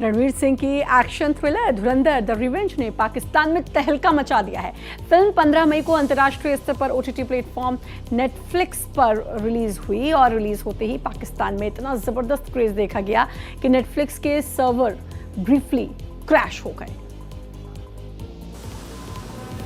रणवीर सिंह की action thriller Dhurandhar the revenge ने पाकिस्तान में तहलका मचा दिया है। फिल्म 15 मई को अंतर्राष्ट्रीय स्तर पर ओटीटी प्लेटफॉर्म नेटफ्लिक्स पर रिलीज हुई और रिलीज होते ही पाकिस्तान में इतना जबरदस्त क्रेज देखा गया कि नेटफ्लिक्स के सर्वर ब्रीफली क्रैश हो गए।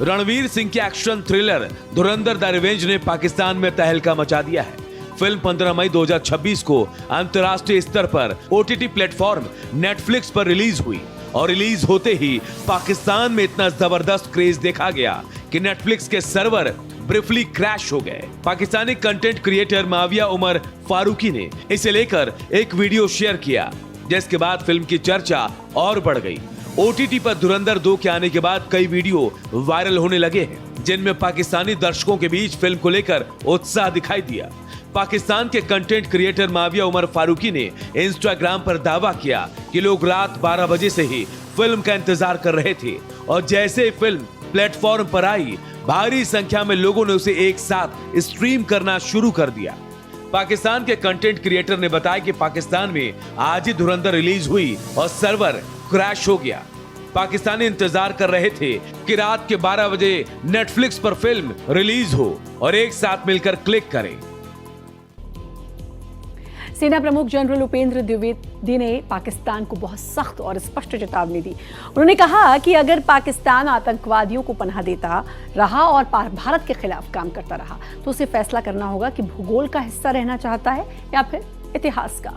रणवीर सिंह की action thriller Dhurandhar the revenge ने पाकिस्तान में तहलका मचा दिया है। फिल्म 15 मई 2026 को अंतर्राष्ट्रीय स्तर पर ओटीटी प्लेटफॉर्म नेटफ्लिक्स पर रिलीज हुई और रिलीज होते ही पाकिस्तान में इतना जबरदस्त क्रेज देखा गया कि नेटफ्लिक्स के सर्वर ब्रीफली क्रैश हो गए। पाकिस्तानी कंटेंट क्रिएटर माविया उमर फारूकी ने इसे लेकर एक वीडियो शेयर किया, जिसके बाद फिल्म की चर्चा और बढ़ गई। ओटीटी पर धुरंधर 2 के आने के बाद कई वीडियो वायरल होने लगे हैं, जिनमें पाकिस्तानी दर्शकों के बीच फिल्म को लेकर उत्साह दिखाई दिया। पाकिस्तान के कंटेंट क्रिएटर माविया उमर फारूकी ने इंस्टाग्राम पर दावा किया कि लोग रात 12 बजे से ही फिल्म का इंतजार कर रहे थे और जैसे ही फिल्म प्लेटफॉर्म पर आई, भारी संख्या में लोगों ने उसे एक साथ स्ट्रीम करना शुरू कर दिया। पाकिस्तान के कंटेंट क्रिएटर ने बताया कि पाकिस्तान में आज ही धुरंधर रिलीज हुई और सर्वर क्रैश हो गया। पाकिस्तानी इंतजार कर रहे थे कि रात के 12 बजे नेटफ्लिक्स पर फिल्म रिलीज हो और एक साथ मिलकर क्लिक करें। सेना प्रमुख जनरल उपेंद्र द्विवेदी ने पाकिस्तान को बहुत सख्त और स्पष्ट चेतावनी दी। उन्होंने कहा कि अगर पाकिस्तान आतंकवादियों को पनाह देता रहा और भारत के खिलाफ काम करता रहा तो उसे फैसला करना होगा कि भूगोल का हिस्सा रहना चाहता है या फिर इतिहास का।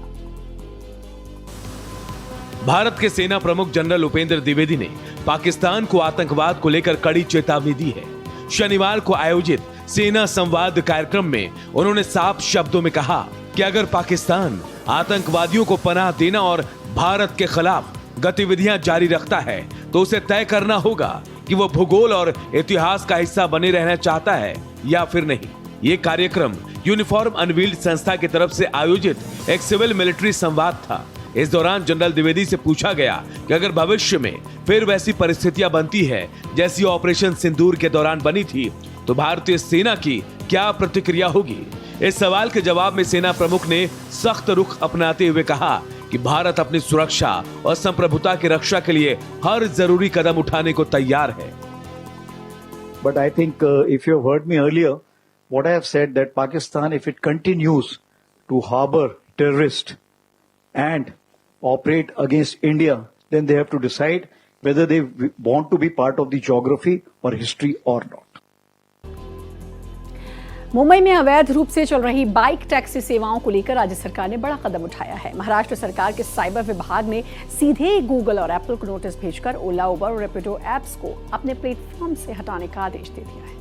भारत के सेना प्रमुख जनरल उपेंद्र द्विवेदी ने पाकिस्तान को आतंकवाद को लेकर कड़ी चेतावनी दी है। शनिवार को आयोजित सेना संवाद कार्यक्रम में उन्होंने साफ शब्दों में कहा कि अगर पाकिस्तान आतंकवादियों को पनाह देना और भारत के खिलाफ गतिविधियां जारी रखता है तो उसे तय करना होगा कि वो भूगोल और इतिहास का हिस्सा बने रहना चाहता है या फिर नहीं। ये कार्यक्रम यूनिफॉर्म अनवील्ड संस्था की तरफ से आयोजित एक सिविल मिलिट्री संवाद था। इस दौरान जनरल द्विवेदी से पूछा गया कि अगर भविष्य में फिर वैसी परिस्थितियां बनती है जैसी ऑपरेशन सिंदूर के दौरान बनी थी तो भारतीय सेना की क्या प्रतिक्रिया होगी। इस सवाल के जवाब में सेना प्रमुख ने सख्त रुख अपनाते हुए कहा कि भारत अपनी सुरक्षा और संप्रभुता की रक्षा के लिए हर जरूरी कदम उठाने को तैयार है। But I think if you have heard me earlier, what I have said that Pakistan, if it continues to harbor terrorists and operate against India, then they have to decide whether they want to be part of the geography or history or not. Mumbai में अवैध रूप से चल रही bike taxi सेवाओं को लेकर राज्य सरकार ने बड़ा कदम उठाया है। महाराष्ट्र सरकार के साइबर विभाग ने सीधे गूगल और एप्पल को नोटिस भेजकर ओला, उबर और रैपिडो ऐप्स को अपने प्लेटफॉर्म से हटाने का आदेश दे दिया है।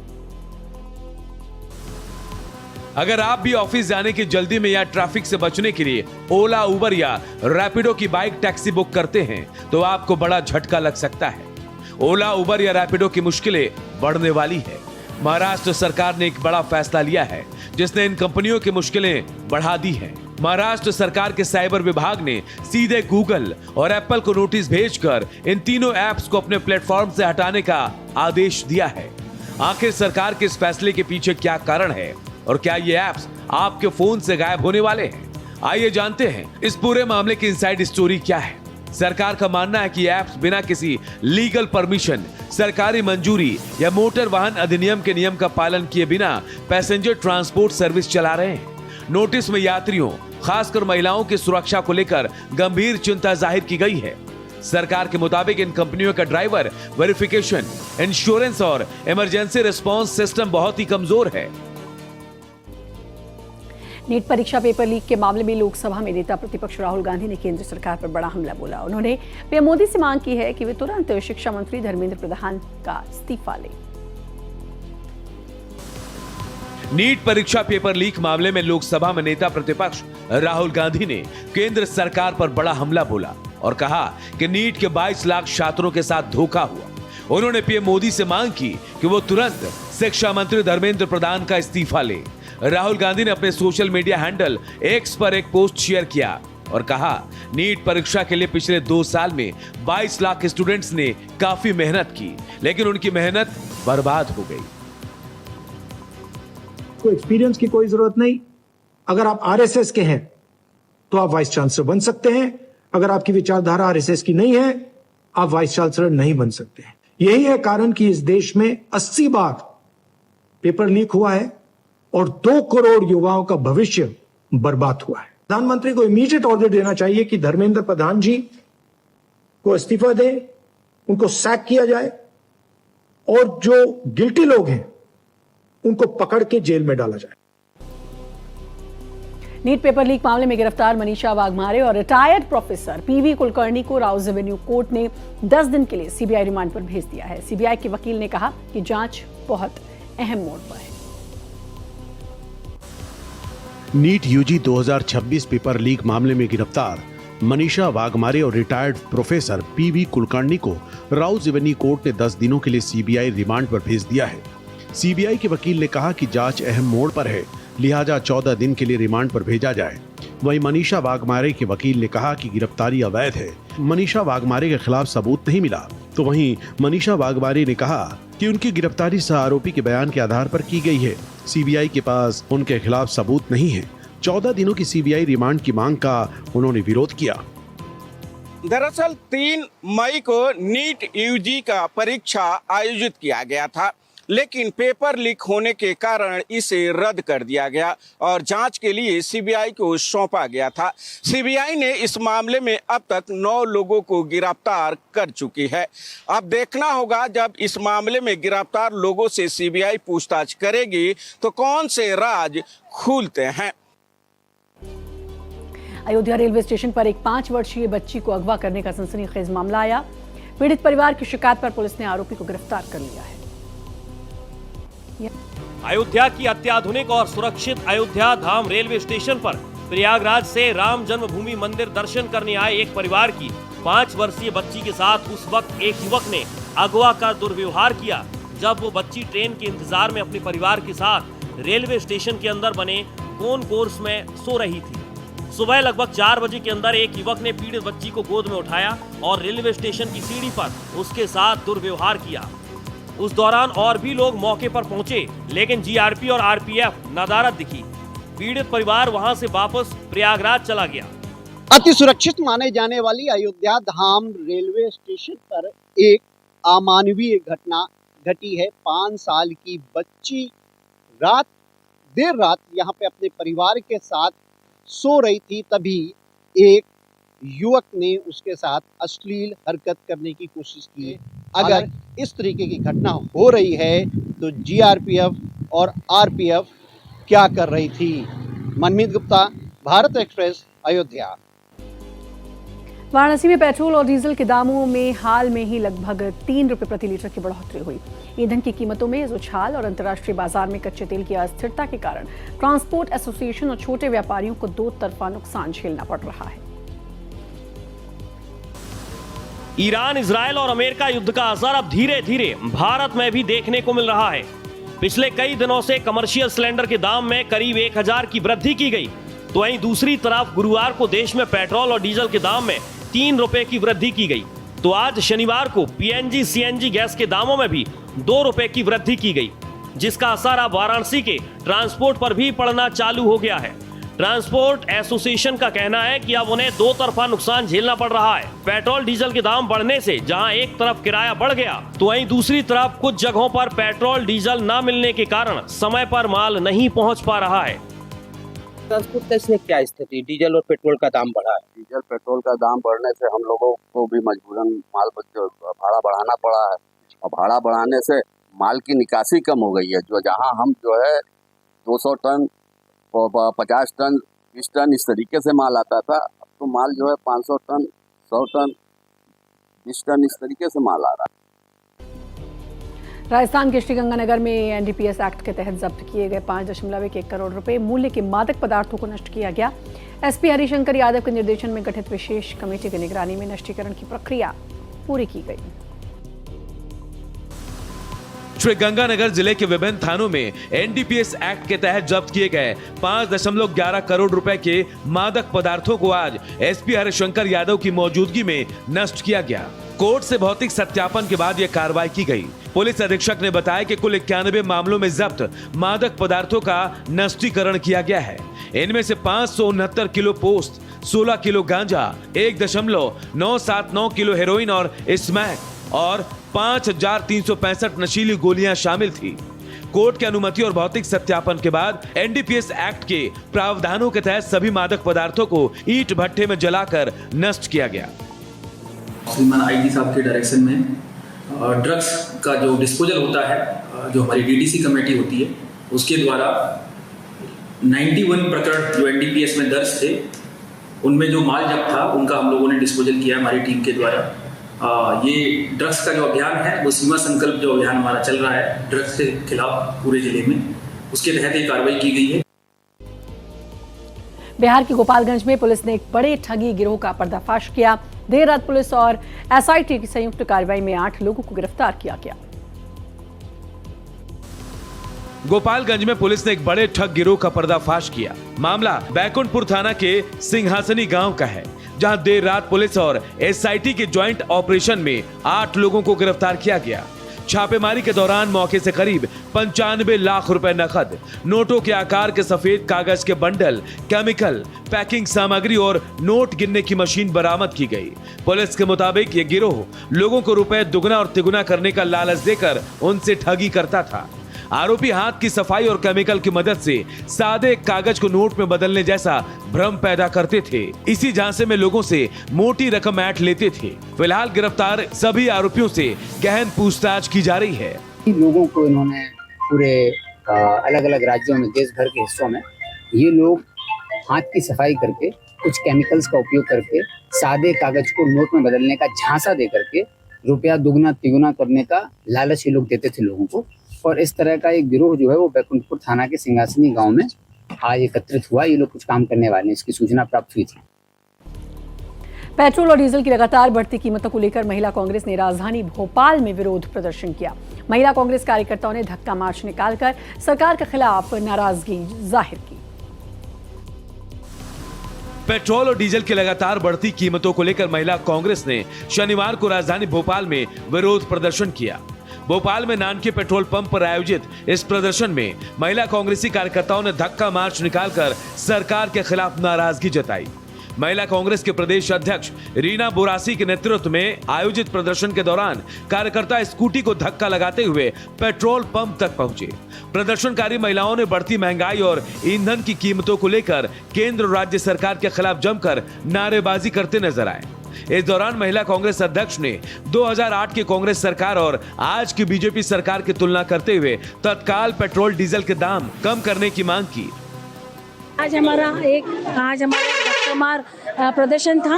अगर आप भी ऑफिस जाने की जल्दी में या ट्रैफिक से बचने के लिए ओला, उबर या रैपिडो की बाइक टैक्सी बुक करते हैं तो आपको बड़ा झटका लग सकता है। ओला, उबर या रैपिडो की मुश्किलें बढ़ने वाली है। महाराष्ट्र सरकार ने एक बड़ा फैसला लिया है जिसने इन कंपनियों की मुश्किलें बढ़ा दी है। महाराष्ट्र सरकार के साइबर विभाग ने सीधे गूगल और एप्पल को नोटिस भेजकर इन तीनों ऐप्स को अपने प्लेटफॉर्म से हटाने का आदेश दिया है। आखिर सरकार के इस फैसले के पीछे क्या कारण है और क्या ये ऐप्स आपके फोन से गायब होने वाले हैं? आइए जानते हैं इस पूरे मामले की इनसाइड स्टोरी क्या है। सरकार का मानना है कि ऐप्स बिना किसी लीगल परमिशन, सरकारी मंजूरी या मोटर वाहन अधिनियम के नियम का पालन किए बिना पैसेंजर ट्रांसपोर्ट सर्विस चला रहे हैं। नोटिस में यात्रियों, खासकर महिलाओं की सुरक्षा को लेकर गंभीर चिंता जाहिर की गई है। सरकार के मुताबिक इन कंपनियों का ड्राइवर वेरिफिकेशन, इंश्योरेंस और इमरजेंसी रिस्पांस सिस्टम बहुत ही कमजोर है। नीट परीक्षा पेपर लीक के मामले में लोकसभा में नेता प्रतिपक्ष राहुल गांधी ने केंद्र सरकार पर बड़ा हमला बोला। उन्होंने पीएम मोदी से मांग की है कि वे तुरंत शिक्षा मंत्री धर्मेंद्र प्रधान का इस्तीफा लें। नीट परीक्षा पेपर लीक मामले में लोकसभा में नेता प्रतिपक्ष राहुल गांधी ने केंद्र सरकार पर बड़ा हमला बोला और कहा कि नीट के 22 लाख छात्रों के साथ धोखा हुआ। उन्होंने पीएम मोदी से मांग की कि वो तुरंत शिक्षा मंत्री धर्मेंद्र प्रधान का इस्तीफा ले। राहुल गांधी ने अपने सोशल मीडिया हैंडल एक्स पर एक पोस्ट शेयर किया और कहा, नीट परीक्षा के लिए पिछले 2 साल में 22 लाख स्टूडेंट्स ने काफी मेहनत की, लेकिन उनकी मेहनत बर्बाद हो गई। कोई एक्सपीरियंस की कोई जरूरत नहीं। अगर आप आरएसएस के हैं तो आप वाइस चांसलर बन सकते हैं। अगर आपकी विचारधारा आरएसएस की नहीं है, आप वाइस चांसलर नहीं बन सकते। यही है कारण कि इस देश में 80 बार पेपर लीक हुआ है और 2 करोड़ युवाओं का भविष्य बर्बाद हुआ है। प्रधानमंत्री को इमीडिएट ऑर्डर देना चाहिए कि धर्मेंद्र प्रधान जी को इस्तीफा दें, उनको सैक किया जाए और जो गिल्टी लोग हैं उनको पकड़ के जेल में डाला जाए। नीट पेपर लीक मामले में गिरफ्तार मनीषा वाघमारे और रिटायर्ड प्रोफेसर पीवी कुलकर्णी को राउज एवेन्यू कोर्ट ने 10 दिन के लिए सीबीआई रिमांड पर भेज दिया है। सीबीआई के वकील ने कहा कि जांच बहुत अहम मोड़ पर है। नीट यूजी 2026 पेपर लीक मामले में गिरफ्तार मनीषा वाघमारे और रिटायर्ड प्रोफेसर पीवी कुलकर्णी को राउज एवेन्यू कोर्ट ने 10 दिनों के लिए सीबीआई रिमांड पर भेज दिया है। सीबीआई के वकील ने कहा कि जांच अहम मोड़ पर है, लिहाजा 14 दिन के लिए रिमांड पर भेजा जाए। वहीं मनीषा वाघमारे के वकील ने कहा कि गिरफ्तारी अवैध है। मनीषा वाघमारे के खिलाफ सबूत नहीं मिला, तो वहीं मनीषा वाघमारे ने कहा कि उनकी गिरफ्तारी सह आरोपी के बयान के आधार पर की गई है। सीबीआई के पास उनके खिलाफ सबूत नहीं है। 14 दिनों की सीबीआई रिमांड की मांग का उन्होंने विरोध किया। दरअसल 3 मई को नीट यूजी का परीक्षा आयोजित किया गया था, लेकिन पेपर लीक होने के कारण इसे रद्द कर दिया गया और जांच के लिए सीबीआई को सौंपा गया था। सीबीआई ने इस मामले में अब तक 9 लोगों को गिरफ्तार कर चुकी है। अब देखना होगा जब इस मामले में गिरफ्तार लोगों से सीबीआई पूछताछ करेगी तो कौन से राज खुलते हैं। अयोध्या रेलवे स्टेशन पर एक 5 वर्षीय बच्ची को अगवा करने का सनसनीखेज मामला आया। पीड़ित परिवार की शिकायत पर पुलिस ने आरोपी को गिरफ्तार कर लिया है। अयोध्या की अत्याधुनिक और सुरक्षित अयोध्या धाम रेलवे स्टेशन पर प्रयागराज से राम जन्मभूमि मंदिर दर्शन करने आए एक परिवार की 5 वर्षीय बच्ची के साथ उस वक्त एक युवक ने अगवा का दुर्व्यवहार किया, जब वो बच्ची ट्रेन के इंतजार में अपने परिवार के साथ रेलवे स्टेशन के अंदर बने कॉन्कोर्स में सो रही थी। सुबह लगभग 4 बजे के अंदर एक युवक ने पीड़ित बच्ची को गोद में उठाया और रेलवे स्टेशन की सीढ़ी पर उसके साथ दुर्व्यवहार किया। उस दौरान और भी लोग मौके पर पहुंचे, लेकिन जीआरपी और आरपीएफ नदारद दिखी। पीड़ित परिवार वहां से वापस प्रयागराज चला गया। अति सुरक्षित माने जाने वाली अयोध्या धाम रेलवे स्टेशन पर एक अमानवीय घटना घटी है। 5 साल की बच्ची देर रात यहाँ पे अपने परिवार के साथ सो रही थी, तभी एक युवक ने उसके साथ अश्लील हरकत करने की कोशिश की। अगर इस तरीके की घटना हो रही है तो जीआरपीएफ और आरपीएफ क्या कर रही थी? मनमीत गुप्ता, भारत एक्सप्रेस, अयोध्या। वाराणसी में पेट्रोल और डीजल के दामों में हाल में ही लगभग 3 रुपए प्रति लीटर की बढ़ोतरी हुई। ईंधन की कीमतों में इस उछाल और अंतर्राष्ट्रीय बाजार में कच्चे तेल की अस्थिरता के कारण ट्रांसपोर्ट एसोसिएशन और छोटे व्यापारियों को 2 तरफा नुकसान झेलना पड़ रहा है। ईरान, इजरायल और अमेरिका युद्ध का असर अब धीरे धीरे भारत में भी देखने को मिल रहा है। पिछले कई दिनों से कमर्शियल सिलेंडर के दाम में करीब 1000 की वृद्धि की गई, तो वहीं दूसरी तरफ गुरुवार को देश में पेट्रोल और डीजल के दाम में 3 रुपए की वृद्धि की गई। तो आज शनिवार को पीएनजी सीएनजी गैस के दामों में भी 2 रुपए की वृद्धि की गई, जिसका असर अब वाराणसी के ट्रांसपोर्ट पर भी पड़ना चालू हो गया है। ट्रांसपोर्ट एसोसिएशन का कहना है कि अब उन्हें 2 तरफा नुकसान झेलना पड़ रहा है। पेट्रोल डीजल के दाम बढ़ने से जहां एक तरफ किराया बढ़ गया, तो वहीं दूसरी तरफ कुछ जगहों पर पेट्रोल डीजल न मिलने के कारण समय पर माल नहीं पहुंच पा रहा है। ट्रांसपोर्ट में क्या स्थिति? डीजल और पेट्रोल का दाम बढ़ा है। डीजल पेट्रोल का दाम बढ़ने से हम लोगों को भी मजबूरन माल भाड़ा बढ़ाना पड़ा है, और भाड़ा बढ़ाने से माल की निकासी कम हो गई है। जो जहां हम जो है 200 टन 50 टन 20 टन इस तरीके से माल आता था, अब तो माल जो है 500 टन 100 टन 20 टन इस तरीके से माल आ रहा है। राजस्थान के श्रीगंगानगर में एनडीपीएस एक्ट के तहत जब्त किए गए 5.1 करोड़ रुपए मूल्य के मादक पदार्थों को नष्ट किया गया। एसपी हरिशंकर यादव के निर्देशन में गठित विशेष कमेटी की निगरानी में नष्टीकरण की प्रक्रिया पूरी की गई। श्रीगंगानगर जिले के विभिन्न थानों में एनडीपीएस एक्ट के तहत जब्त किए गए 5.11 करोड़ रुपए के मादक पदार्थों को आज एसपी हरिशंकर यादव की मौजूदगी में नष्ट किया गया। कोर्ट से भौतिक सत्यापन के बाद यह कार्रवाई की गई। पुलिस अधीक्षक ने बताया कि कुल 91 मामलों में जब्त मादक पदार्थों का नष्टीकरण किया गया है। इनमें से 569 किलो पोस्त, 16 किलो गांजा, 1.979 किलो हेरोइन और स्मैक और 5,365 नशीली गोलियां शामिल थी। कोर्ट की अनुमति और भौतिक सत्यापन के बाद एनडीपीएस एक्ट के प्रावधानों के तहत सभी मादक पदार्थों को ईंट भट्ठे में जलाकर नष्ट किया गया। श्रीमान आईजी साहब के डायरेक्शन में ड्रग्स का जो डिस्पोजल होता है, जो हमारी डीडीसी कमेटी होती है, उसके द्वारा 91 प्रकरण जो एनडीपीएस में दर्ज थे, उनमें जो माल जब्त था उनका हम लोगों ने डिस्पोजल किया हमारी टीम के द्वारा। ये ड्रग्स का जो अभियान है वो सीमा संकल्प जो अभियान हमारा चल रहा है ड्रग्स के खिलाफ पूरे जिले में, उसके तहत ये कार्रवाई की गई है। बिहार के गोपालगंज में पुलिस ने एक बड़े ठगी गिरोह का पर्दाफाश किया। देर रात पुलिस और एसआईटी की संयुक्त कार्रवाई में 8 लोगों को गिरफ्तार किया गया। गोपालगंज में पुलिस ने एक बड़े ठग गिरोह का पर्दाफाश किया। मामला बैकुंठपुर थाना के सिंहासनी गांव का है, जहां देर रात पुलिस और एसआईटी के ज्वाइंट ऑपरेशन में 8 लोगों को गिरफ्तार किया गया। छापेमारी के दौरान मौके से करीब 95 लाख रुपए नकद, नोटों के आकार के सफेद कागज के बंडल, केमिकल, पैकिंग सामग्री और नोट गिनने की मशीन बरामद की गई। पुलिस के मुताबिक ये गिरोह लोगों को रुपए दुगना और तिगुना करने का लालच देकर उनसे ठगी करता था। आरोपी हाथ की सफाई और केमिकल की मदद से सादे कागज को नोट में बदलने जैसा भ्रम पैदा करते थे। इसी झांसे में लोगों से मोटी रकम ऐंठ लेते थे। फिलहाल गिरफ्तार सभी आरोपियों से गहन पूछताछ की जा रही है। लोगों को इन्होंने पूरे अलग अलग राज्यों में, देश भर के हिस्सों में ये लोग हाथ की सफाई करके, कुछ केमिकल्स का उपयोग करके, सादे कागज को नोट में बदलने का झांसा दे करके रुपया दुगना तिगुना करने का लालच ये लोग देते थे लोगों को। और इस तरह का एक गिरोह जो है वो बैकुंठपुर थाना के सिंहासनी गांव में आज एकत्रित हुआ। ये लोग कुछ काम करने वाले हैं, इसकी सूचना प्राप्त हुई थी। पेट्रोल और डीजल की लगातार बढ़ती कीमतों को लेकर महिला कांग्रेस ने राजधानी भोपाल में विरोध प्रदर्शन किया। महिला कांग्रेस कार्यकर्ताओं ने धक्का मार्च निकालकर सरकार के खिलाफ नाराजगी जाहिर की। पेट्रोल और डीजल की लगातार बढ़ती कीमतों को लेकर महिला कांग्रेस ने शनिवार को राजधानी भोपाल में विरोध प्रदर्शन किया। भोपाल में नानके पेट्रोल पंप पर आयोजित इस प्रदर्शन में महिला कांग्रेसी कार्यकर्ताओं ने धक्का मार्च निकालकर सरकार के खिलाफ नाराजगी जताई। महिला कांग्रेस के प्रदेश अध्यक्ष रीना बोरासी के नेतृत्व में आयोजित प्रदर्शन के दौरान कार्यकर्ता स्कूटी को धक्का लगाते हुए पेट्रोल पंप तक पहुंचे। प्रदर्शनकारी महिलाओं ने बढ़ती महंगाई और ईंधन की कीमतों को लेकर केंद्र और राज्य सरकार के खिलाफ जमकर नारेबाजी करते नजर आए। इस दौरान महिला कांग्रेस अध्यक्ष ने 2008 की कांग्रेस सरकार और आज की बीजेपी सरकार की तुलना करते हुए तत्काल पेट्रोल डीजल के दाम कम करने की मांग की। आज हमारा धक्का मार प्रदर्शन था।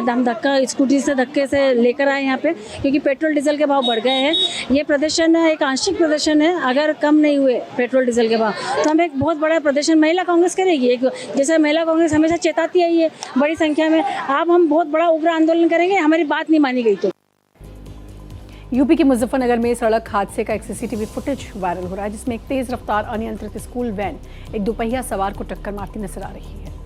हम धक्का स्कूटी से धक्के से लेकर आए यहाँ पे, क्योंकि पेट्रोल डीजल के भाव बढ़ गए हैं। ये प्रदर्शन एक आंशिक प्रदर्शन है। अगर कम नहीं हुए पेट्रोल डीजल के भाव तो हम एक बहुत बड़ा प्रदर्शन महिला कांग्रेस करेगी। जैसे महिला कांग्रेस हमेशा चेताती आई है बड़ी संख्या में, अब हम बहुत बड़ा उग्र आंदोलन करेंगे हमारी बात नहीं मानी गई तो। यूपी के मुजफ्फरनगर में सड़क हादसे का एक सीसीटीवी फुटेज वायरल हो रहा है, जिसमें एक तेज रफ्तार अनियंत्रित स्कूल वैन एक दोपहिया सवार को टक्कर मारती नजर आ रही है।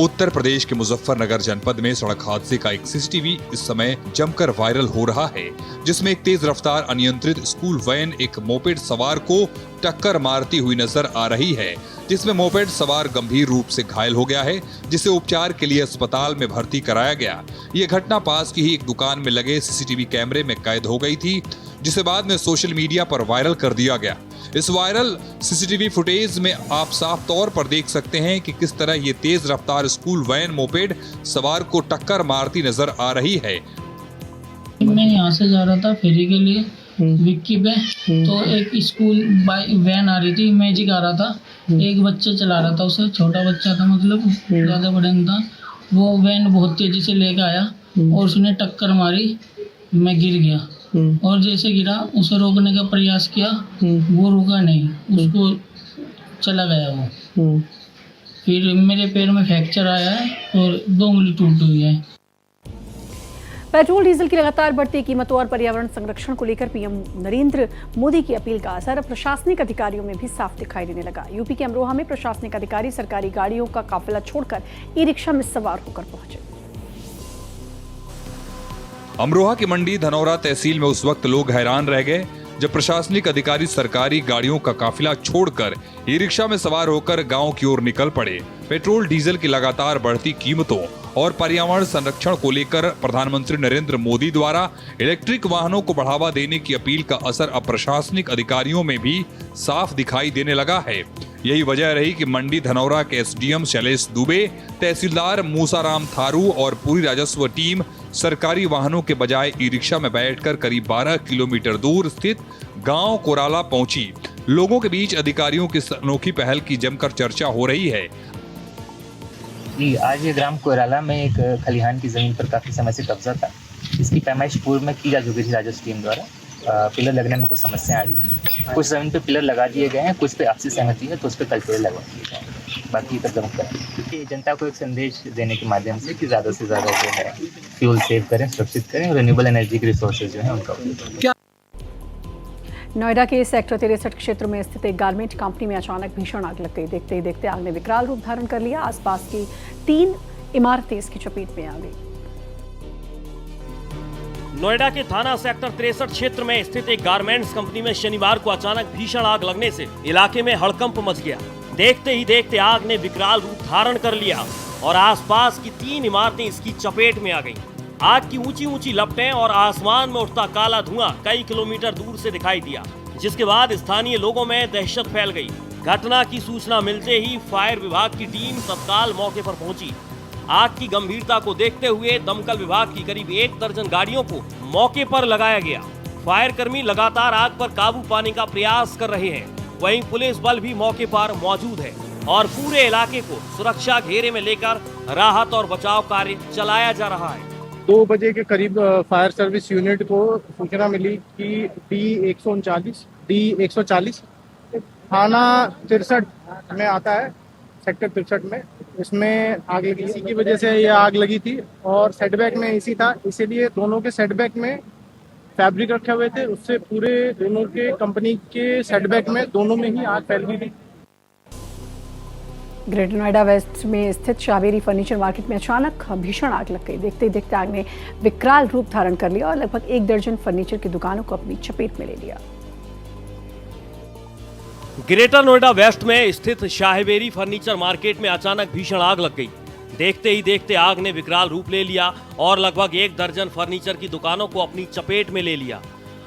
उत्तर प्रदेश के मुजफ्फरनगर जनपद में सड़क हादसे का एक सीसीटीवी इस समय जमकर वायरल हो रहा है, जिसमें एक तेज रफ्तार अनियंत्रित स्कूल वैन एक मोपेड सवार को टक्कर मारती हुई नजर आ रही है, जिसमें मोपेड सवार गंभीर रूप से घायल हो गया है, जिसे उपचार के लिए अस्पताल में भर्ती कराया गया। ये घटना पास की ही एक दुकान में लगे सीसीटीवी कैमरे में कैद हो गई थी, जिसे बाद में सोशल मीडिया पर वायरल कर दिया गया। इस वायरल सीसीटीवी फुटेज में आप साफ तौर पर देख सकते हैं कि किस तरह ये तेज रफ्तार स्कूल वैन मोपेड सवार को टक्कर मारती नजर आ रही है। मैं यहाँ से जा रहा था फेरी के लिए विक्की पे, तो एक स्कूल वैन आ रही थी, मैजिक आ रहा था, एक बच्चा चला रहा था, उसे छोटा बच्चा था, मतलब ज़्यादा बड़ा नहीं था। वो वैन बहुत तेजी से लेकर आया और उसने टक्कर मारी, मैं गिर गया और जैसे गिरा उसे रोकने का प्रयास किया, वो रुका नहीं, उसको चला गया वो। फिर मेरे पैर में फ्रैक्चर आया है और 2 उंगली टूटी हुई है। पेट्रोल डीजल की लगातार बढ़ती कीमतों और पर्यावरण संरक्षण को लेकर पीएम नरेंद्र मोदी की अपील का असर प्रशासनिक अधिकारियों में भी साफ दिखाई देने लगा। यूपी के अमरोहा में प्रशासनिक अधिकारी सरकारी गाड़ियों का काफिला छोड़कर ई रिक्शा में सवार होकर पहुंचे। अमरोहा की मंडी धनौरा तहसील में उस वक्त लोग हैरान रह गए जब प्रशासनिक अधिकारी सरकारी गाड़ियों का काफिला छोड़कर ई रिक्शा में सवार होकर गांव की ओर निकल पड़े। पेट्रोल डीजल की लगातार बढ़ती कीमतों और पर्यावरण संरक्षण को लेकर प्रधानमंत्री नरेंद्र मोदी द्वारा इलेक्ट्रिक वाहनों को बढ़ावा देने की अपील का असर अब प्रशासनिक अधिकारियों में भी साफ दिखाई देने लगा है। यही वजह रही कि मंडी धनौरा के एसडीएम शैलेश दुबे, तहसीलदार मूसाराम थारू और पूरी राजस्व टीम सरकारी वाहनों के बजाय ई रिक्शा में बैठकर करीब 12 किलोमीटर दूर स्थित गांव कोराला पहुंची। लोगों के बीच अधिकारियों की अनोखी पहल की जमकर चर्चा हो रही है। जी, आज ये ग्राम कोराला में एक खलिहान की जमीन पर काफी समय से कब्जा था। इसकी पैमाइश पूर्व में की जा चुकी थी राजस्व टीम द्वारा। पिलर लगने में कुछ समस्या आ रही थी। कुछ जमीन पे पिलर लगा दिए गए हैं, कुछ पे आपसी सहमति है तो उस पर कल पिलर लगवा दिए गए हैं। बाकी इधर जमा करें, क्योंकि जनता को एक संदेश देने के माध्यम से कि ज़्यादा से ज़्यादा जो है फ्यूल सेव करें, सुरक्षित करें और रिन्यूएबल एनर्जी के रिसोर्सेज जो है उनका उपयोग करें। नोएडा के सेक्टर 63 क्षेत्र में स्थित एक गारमेंट कंपनी में अचानक भीषण आग लग गई। देखते ही देखते आग ने विकराल रूप धारण कर लिया। आसपास की 3 इमारतें इसकी चपेट में आ गई। नोएडा के थाना सेक्टर 63 क्षेत्र में स्थित एक गारमेंट्स कंपनी में शनिवार को अचानक भीषण आग लगने से इलाके में हड़कंप मच गया। देखते ही देखते आग ने विकराल रूप धारण कर लिया और आसपास की 3 इमारतें इसकी चपेट में आ गईं। आग की ऊंची ऊंची लपटें और आसमान में उठता काला धुआं कई किलोमीटर दूर से दिखाई दिया, जिसके बाद स्थानीय लोगों में दहशत फैल गई। घटना की सूचना मिलते ही फायर विभाग की टीम तत्काल मौके पर पहुंची। आग की गंभीरता को देखते हुए दमकल विभाग की करीब 1 दर्जन गाड़ियों को मौके पर लगाया गया। फायर कर्मी लगातार आग पर काबू पाने का प्रयास कर रहे हैं। वहीं पुलिस बल भी मौके पर मौजूद है और पूरे इलाके को सुरक्षा घेरे में लेकर राहत और बचाव कार्य चलाया जा रहा है। 2 बजे के करीब फायर सर्विस यूनिट को सूचना मिली कि D140 थाना 63 में आता है, सेक्टर 63 में। इसमें आग लगी, इसी की वजह से ये आग लगी थी और सेटबैक में इसी था, इसीलिए दोनों के सेटबैक में फैब्रिक रखे हुए थे। उससे पूरे दोनों के कंपनी के सेटबैक में दोनों में ही आग फैल गई थी। ग्रेटर नोएडा वेस्ट में स्थित शावेरी फर्नीचर मार्केट में अचानक भीषण आग लग गई। देखते ही देखते आग ने विकराल रूप धारण कर लिया और लगभग 1 दर्जन फर्नीचर की दुकानों को अपनी चपेट में ले लिया। ग्रेटर नोएडा वेस्ट में स्थित शाहवेरी फर्नीचर मार्केट में अचानक भीषण आग लग गई। देखते ही देखते आग ने विकराल रूप ले लिया और लगभग 1 दर्जन फर्नीचर की दुकानों को अपनी चपेट में ले लिया।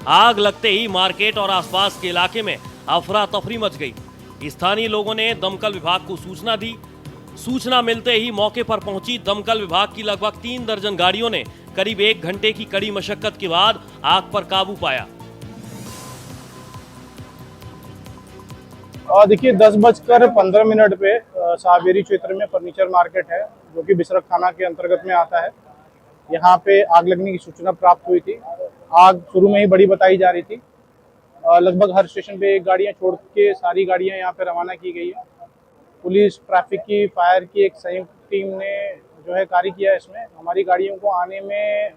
आग लगते ही मार्केट और आसपास के इलाके में अफरा तफरी मच गई। स्थानीय लोगों ने दमकल विभाग को सूचना दी। सूचना मिलते ही मौके पर पहुंची दमकल विभाग की लगभग 3 दर्जन गाड़ियों ने करीब 1 घंटे की कड़ी मशक्कत के बाद आग पर काबू पाया। देखिए 10:15 पे शाहवेरी क्षेत्र में फर्नीचर मार्केट है, जो कि बिसरख थाना के अंतर्गत में आता है। यहाँ पे आग लगने की सूचना प्राप्त हुई थी। आग शुरू में ही बड़ी बताई जा रही थी। लगभग हर स्टेशन पे 1 गाड़ियाँ छोड़ के सारी गाड़ियाँ यहाँ पे रवाना की गई है। पुलिस, ट्रैफिक की, फायर की एक संयुक्त टीम ने जो है कार्य किया है। इसमें हमारी गाड़ियों को आने में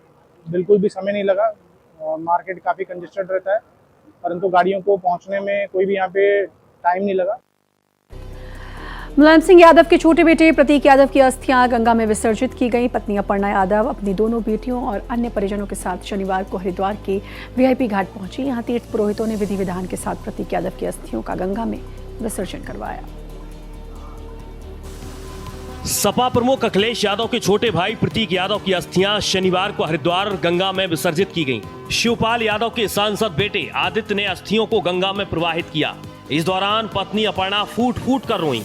बिल्कुल भी समय नहीं लगा। मार्केट काफ़ी कंजेस्टेड रहता है, परंतु गाड़ियों को पहुँचने में कोई भी यहाँ पे टाइम नहीं लगा। मुलायम सिंह यादव के छोटे बेटे प्रतीक यादव की अस्थियां गंगा में विसर्जित की गई। पत्नी अपर्णा यादव अपनी दोनों बेटियों और अन्य परिजनों के साथ शनिवार को हरिद्वार के वीआईपी घाट पहुंची। यहां तीर्थ पुरोहितों ने विधि विधान के साथ प्रतीक यादव की अस्थियों का गंगा में विसर्जन करवाया। सपा प्रमुख अखिलेश यादव के छोटे भाई प्रतीक यादव की अस्थियां शनिवार को हरिद्वार गंगा में विसर्जित की गईं। शिवपाल यादव के सांसद बेटे आदित्य ने अस्थियों को गंगा में प्रवाहित किया। इस दौरान पत्नी अपर्णा फूट फूट कर रोईं।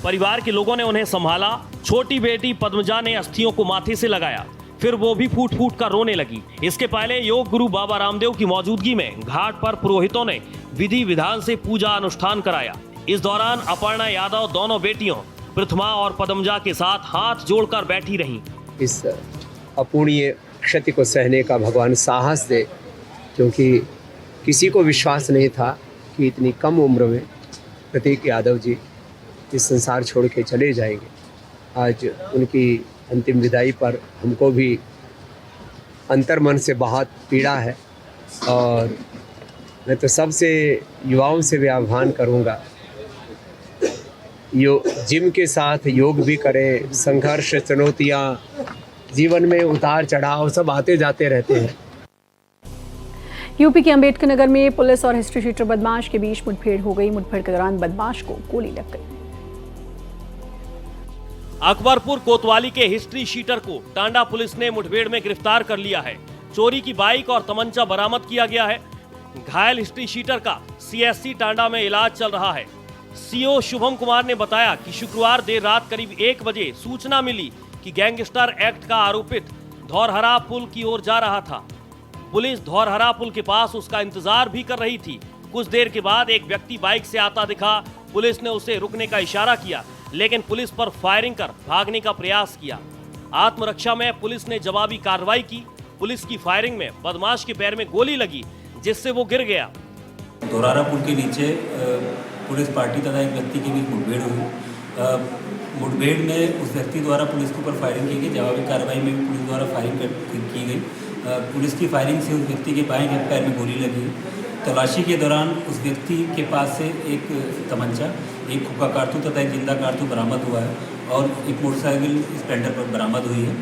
परिवार के लोगों ने उन्हें संभाला। छोटी बेटी पद्मजा ने अस्थियों को माथे से लगाया, फिर वो भी फूट फूट कर रोने लगी। इसके पहले योग गुरु बाबा रामदेव की मौजूदगी में घाट पर पुरोहितों ने विधि विधान से पूजा अनुष्ठान कराया। इस दौरान अपर्णा यादव दोनों बेटियों प्रथमा और पद्मजा के साथ हाथ जोड़कर बैठी रहीं। इस अपूर्णीय क्षति को सहने का भगवान साहस दे, क्योंकि किसी को विश्वास नहीं था कि इतनी कम उम्र में प्रतीक यादव जी इस संसार छोड़ के चले जाएंगे। आज उनकी अंतिम विदाई पर हमको भी अंतर्मन से बहुत पीड़ा है। और मैं तो सबसे युवाओं से भी आह्वान करूँगा, जिम के साथ योग भी करें। संघर्ष, चुनौतियाँ, जीवन में उतार चढ़ाव सब आते जाते रहते हैं। यूपी के अंबेडकर नगर में पुलिस और हिस्ट्री शीटर बदमाश के बीच मुठभेड़ हो गई। मुठभेड़ के दौरान बदमाश को गोली लग गई। अकबरपुर कोतवाली के हिस्ट्री शीटर को टांडा पुलिस ने मुठभेड़ में गिरफ्तार कर लिया है। चोरी की बाइक और तमंचा बरामद किया गया है। घायल हिस्ट्री शीटर का सीएससी टांडा में इलाज चल रहा है। सीओ शुभम कुमार ने बताया कि शुक्रवार देर रात करीब 1 बजे सूचना मिली कि गैंगस्टर एक्ट का आरोपित धौरहरा पुल की ओर जा रहा था। पुलिस धौरहरा पुल के पास उसका इंतजार भी कर रही थी। कुछ देर के बाद एक व्यक्ति बाइक से आता दिखा। पुलिस ने उसे रुकने का इशारा किया, लेकिन पुलिस पर फायरिंग कर भागने का प्रयास किया। आत्मरक्षा में पुलिस ने जवाबी कार्रवाई की। पुलिस की फायरिंग में बदमाश के पैर में गोली लगी, जिससे वो गिर गया। धौरहरा पुल के नीचे पुलिस पार्टी तथा एक व्यक्ति के बीच मुठभेड़ हुई। मुठभेड़ में उस व्यक्ति द्वारा पुलिस के ऊपर फायरिंग की गई। जवाबी कार्रवाई में भी पुलिस द्वारा फायरिंग की गई। पुलिस की फायरिंग से उस व्यक्ति के बाएं पैर में गोली लगी। तलाशी के दौरान उस व्यक्ति के पास से एक तमंचा, एक खोखा कारतूस तथा एक जिंदा कारतूस बरामद हुआ है और एक मोटरसाइकिल स्प्लेंडर पर बरामद हुई है।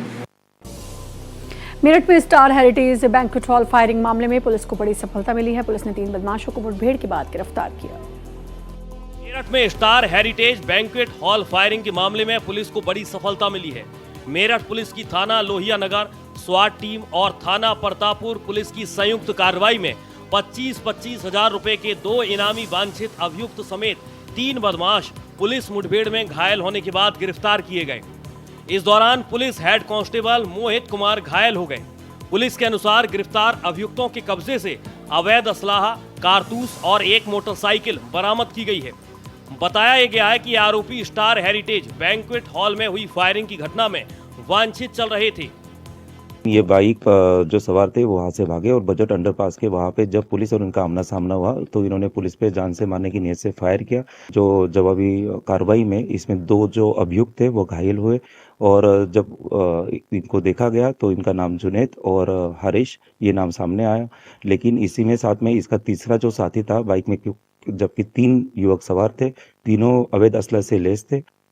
मेरठ में star heritage banquet hall firing मामले में पुलिस को बड़ी सफलता मिली है। पुलिस ने 3 बदमाशों को मुठभेड़ के बाद गिरफ्तार किया। मेरठ में star heritage banquet hall firing के मामले में पुलिस को बड़ी सफलता मिली है। मेरठ पुलिस की थाना लोहिया नगर, स्वाट टीम और थाना प्रतापपुर पुलिस की संयुक्त कार्रवाई में 25-25 हजार रुपए के 2 इनामी वांछित अभियुक्त समेत 3 बदमाश पुलिस मुठभेड़ में घायल होने के बाद गिरफ्तार किए गए। इस दौरान police head constable Mohit Kumar घायल हो गए। पुलिस के अनुसार गिरफ्तार अभियुक्तों के कब्जे से अवैध असलाहा, कारतूस और एक मोटरसाइकिल बरामद की गई है। बताया गया है कि आरोपी स्टार हेरिटेज बैंक्वेट हॉल में हुई फायरिंग की घटना में वांछित चल रहे थे। ये बाइक जो सवार थे वो वहाँ से भागे और बजट अंडरपास के वहाँ पे जब पुलिस और उनका आमना सामना हुआ तो इन्होंने पुलिस पे जान से मारने की नीयत से फायर किया। जो जवाबी कार्रवाई में इसमें 2 जो अभियुक्त थे वो घायल हुए और जब इनको देखा गया तो इनका नाम जुनैद और हरीश ये नाम सामने आया। लेकिन इसी में साथ में इसका तीसरा जो साथी था बाइक में, जबकि 3 युवक सवार थे, तीनों अवैध असला से लैस थे